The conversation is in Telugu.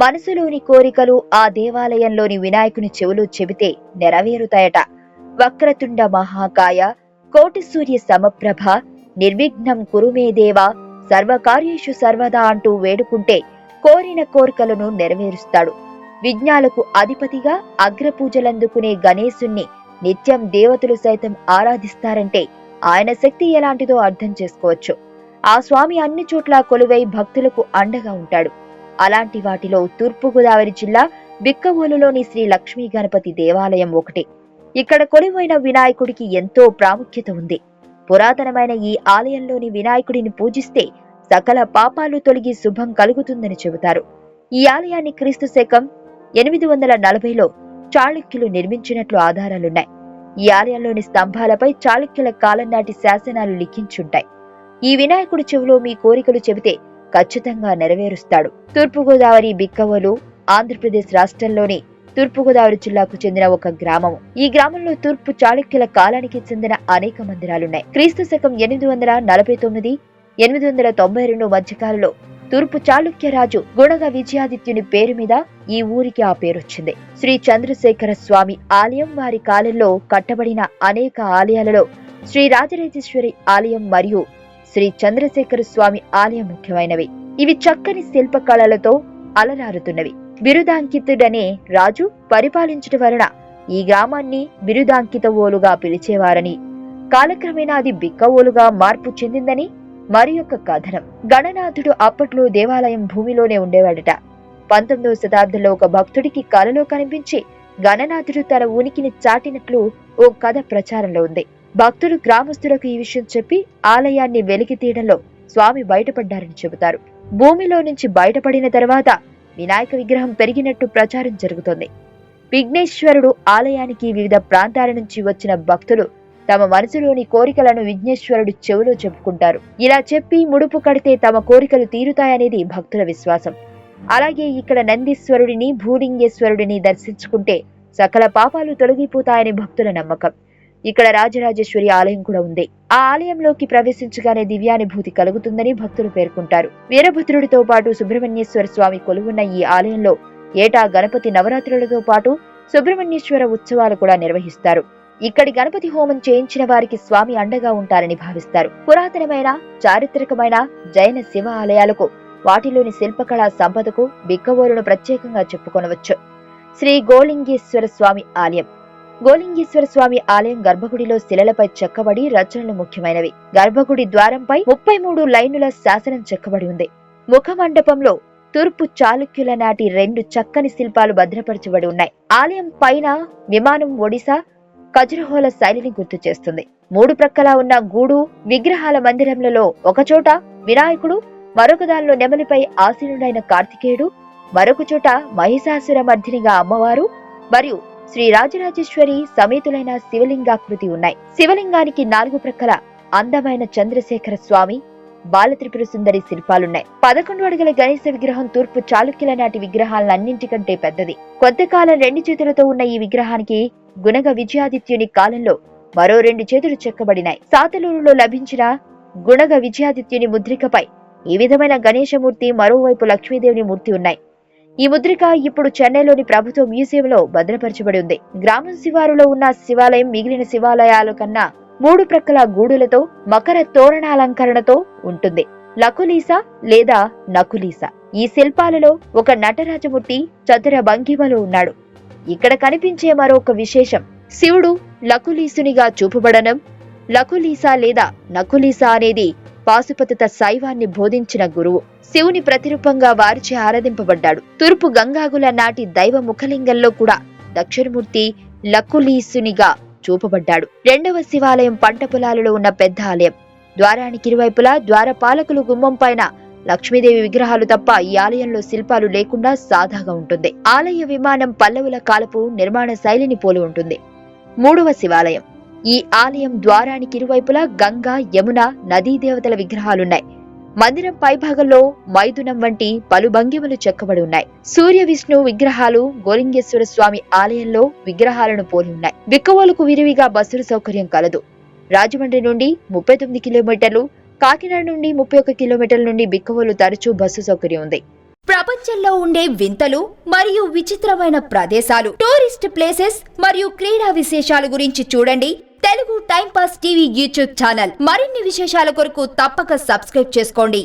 మనసులోని కోరికలు ఆ దేవాలయంలోని వినాయకుని చెవులు చెబితే నెరవేరుతాయట. వక్రతుండ మహాకాయ, కోటి సూర్య సమప్రభ, నిర్విఘ్నం కురుమే దేవా, సర్వకార్యేషు సర్వదా అంటూ వేడుకుంటే కోరిన కోరికలను నెరవేరుస్తాడు. విజ్ఞాలకు అధిపతిగా అగ్రపూజలందుకునే గణేశుణ్ణి నిత్యం దేవతలు సైతం ఆరాధిస్తారంటే ఆయన శక్తి ఎలాంటిదో అర్థం చేసుకోవచ్చు. ఆ స్వామి అన్ని చోట్ల కొలువై భక్తులకు అండగా ఉంటాడు. అలాంటి వాటిలో తూర్పుగోదావరి జిల్లా బిక్కవోలులోని శ్రీ లక్ష్మీ గణపతి దేవాలయం ఒకటి. ఇక్కడ కొలువైన వినాయకుడికి ఎంతో ప్రాముఖ్యత ఉంది. పురాతనమైన ఈ ఆలయంలోని వినాయకుడిని పూజిస్తే సకల పాపాలు తొలగి శుభం కలుగుతుందని చెబుతారు. ఈ ఆలయాన్ని క్రీస్తు శకం 840లో చాళుక్యులు నిర్మించినట్లు ఆధారాలున్నాయి. ఈ ఆలయంలోని స్తంభాలపై చాళుక్యుల కాలం నాటి శాసనాలు లిఖించుంటాయి. ఈ వినాయకుడి చెవిలో మీ కోరికలు చెబితే ఖచ్చితంగా నెరవేరుస్తాడు. తూర్పుగోదావరి బిక్కవోలు ఆంధ్రప్రదేశ్ రాష్ట్రంలోని తూర్పుగోదావరి జిల్లాకు చెందిన ఒక గ్రామం. ఈ గ్రామంలో తూర్పు చాళుక్యుల కాలానికి చెందిన అనేక మందిరాలున్నాయి. క్రీస్తు శకం 849, 892 మధ్యకాలంలో తూర్పు చాళుక్య రాజు గుణగ విజయాదిత్యుని పేరు మీద ఈ ఊరికి ఆ పేరొచ్చింది. శ్రీ చంద్రశేఖర స్వామి ఆలయం వారి కాలంలో కట్టబడిన అనేక ఆలయాలలో శ్రీ రాజరాజేశ్వరి ఆలయం మరియు శ్రీ చంద్రశేఖర స్వామి ఆలయం ముఖ్యమైనవి. ఇవి చక్కని శిల్పకళలతో అలరారుతున్నవి. బిరుదాంకితుడనే రాజు పరిపాలించడం వలన ఈ గ్రామాన్ని బిరుదాంకితవోలుగా పిలిచేవారని, కాలక్రమేణా అది బిక్కవోలుగా మార్పు చెందిందని మరి యొక్క కథనం. గణనాథుడు అప్పట్లో దేవాలయం భూమిలోనే ఉండేవాడట. 19వ శతాబ్దంలో ఒక భక్తుడికి కలలో కనిపించి గణనాథుడు తన ఉనికిని చాటినట్లు ఓ కథ ప్రచారంలో ఉంది. భక్తుడు గ్రామస్తులకు ఈ విషయం చెప్పి ఆలయాన్ని వెలికి తీయడంలో స్వామి బయటపడ్డారని చెబుతారు. భూమిలో నుంచి బయటపడిన తర్వాత వినాయక విగ్రహం పెరిగినట్టు ప్రచారం జరుగుతోంది. విఘ్నేశ్వరుడు ఆలయానికి వివిధ ప్రాంతాల నుంచి వచ్చిన భక్తులు తమ మనసులోని కోరికలను విఘ్నేశ్వరుడు చెవిలో చెప్పుకుంటారు. ఇలా చెప్పి ముడుపు కడితే తమ కోరికలు తీరుతాయనేది భక్తుల విశ్వాసం. అలాగే ఇక్కడ నందీశ్వరుడిని, భూలింగేశ్వరుడిని దర్శించుకుంటే సకల పాపాలు తొలగిపోతాయని భక్తుల నమ్మకం. ఇక్కడ రాజరాజేశ్వరి ఆలయం కూడా ఉంది. ఆ ఆలయంలోకి ప్రవేశించగానే దివ్యానుభూతి కలుగుతుందని భక్తులు పేర్కొంటారు. వీరభద్రుడితో పాటు సుబ్రహ్మణ్యేశ్వర స్వామి కొలువున్న ఈ ఆలయంలో ఏటా గణపతి నవరాత్రులతో పాటు సుబ్రహ్మణ్యేశ్వర ఉత్సవాలు కూడా నిర్వహిస్తారు. ఇక్కడి గణపతి హోమం చేయించిన వారికి స్వామి అండగా ఉంటారని భావిస్తారు. పురాతనమైన, చారిత్రకమైన జైన శివ ఆలయాలకు, వాటిలోని శిల్పకళా సంపదకు బిక్కవోలును ప్రత్యేకంగా చెప్పుకొనవచ్చు. శ్రీ గోలింగేశ్వర స్వామి ఆలయం. గోలింగేశ్వర స్వామి ఆలయం గర్భగుడిలో శిలలపై చెక్కబడి రచనలు ముఖ్యమైనవి. గర్భగుడి ద్వారంపై 33 లైనుల శాసనం చెక్కబడి ఉంది. ముఖ మండపంలో తూర్పు చాళుక్యుల నాటి 2 చక్కని శిల్పాలు భద్రపరచబడి ఉన్నాయి. ఆలయం పైన విమానం ఒడిశా ఖజురహోల శైలిని గుర్తు చేస్తుంది. 3 ప్రక్కలా ఉన్న గూడు విగ్రహాల మందిరంలలో ఒకచోట వినాయకుడు, మరొక దానిలో నెమలిపై ఆసీనుడైన కార్తికేయుడు, మరొక చోట మహిషాసుర మర్దినిగా అమ్మవారు మరియు శ్రీ రాజరాజేశ్వరి సమేతులైన శివలింగాకృతి ఉన్నాయి. శివలింగానికి 4 ప్రక్కల అందమైన చంద్రశేఖర స్వామి, బాలత్రిపుర సుందరి శిల్పాలున్నాయి. 11 అడుగుల గణేశ విగ్రహం తూర్పు చాళుక్యుల నాటి విగ్రహాలన్నింటికంటే పెద్దది. కొంతకాలం 2 చేతులతో ఉన్న ఈ విగ్రహానికి గుణగ విజయాదిత్యుని కాలంలో మరో 2 చేతులు చెక్కబడినాయి. సాతలూరులో లభించిన గుణగ విజయాదిత్యుని ముద్రికపై ఈ విధమైన గణేశమూర్తి, మరోవైపు లక్ష్మీదేవిని మూర్తి ఉన్నాయి. ఈ ముద్రిక ఇప్పుడు చెన్నైలోని ప్రభుత్వ మ్యూజియంలో భద్రపరచబడి ఉంది. గ్రామం శివారులో ఉన్న శివాలయం మిగిలిన శివాలయాల కన్నా 3 ప్రక్కల గూడులతో, మకర తోరణాలంకరణతో ఉంటుంది. లకులీస లేదా నకులీస. ఈ శిల్పాలలో ఒక నటరాజమూర్తి చతుర భంగిమలో ఉన్నాడు. ఇక్కడ కనిపించే మరొక విశేషం శివుడు లకులీసునిగా చూపబడడం. లకులీస లేదా నకులీస అనేది పాశుపత శైవాన్ని బోధించిన గురువు. శివుని ప్రతిరూపంగా వారిచే ఆరాధింపబడ్డాడు. తూర్పు గంగాగుల నాటి దైవ ముఖలింగంలో కూడా దక్షిణమూర్తి లకులీసునిగా చూపబడ్డాడు. 2వ శివాలయం పంట పొలాలలో ఉన్న పెద్ద ఆలయం. ద్వారానికి ఇరువైపులా ద్వారపాలకులు గుమ్మం పైన లక్ష్మీదేవి విగ్రహాలు తప్ప ఈ ఆలయంలో శిల్పాలు లేకుండా సాదాగా ఉంటుంది. ఆలయ విమానం పల్లవుల కాలపు నిర్మాణ శైలిని పోలి ఉంటుంది. 3వ శివాలయం. ఈ ఆలయం ద్వారానికి ఇరువైపులా గంగా, యమున నదీ దేవతల విగ్రహాలున్నాయి. మందిరం పైభాగంలో మైథునం వంటి పలు భంగిమలు చెక్కబడి ఉన్నాయి. సూర్య విష్ణు విగ్రహాలు గోలింగేశ్వర స్వామి ఆలయంలో విగ్రహాలను పోలి ఉన్నాయి. బిక్కవోలుకు విరివిగా బస్సుల సౌకర్యం కలదు. రాజమండ్రి నుండి 39 కిలోమీటర్లు, కాకినాడ నుండి 31 కిలోమీటర్ల నుండి బిక్కవోలు తరచూ బస్సు సౌకర్యం ఉంది. ప్రపంచంలో ఉండే వింతలు మరియు విచిత్రమైన ప్రదేశాలు, టూరిస్ట్ ప్లేసెస్ మరియు క్రీడా విశేషాల గురించి చూడండి Telugu time pass TV YouTube channel. మరిన్ని విశేషాల కొరకు తప్పక సబ్స్క్రైబ్ చేసుకోండి.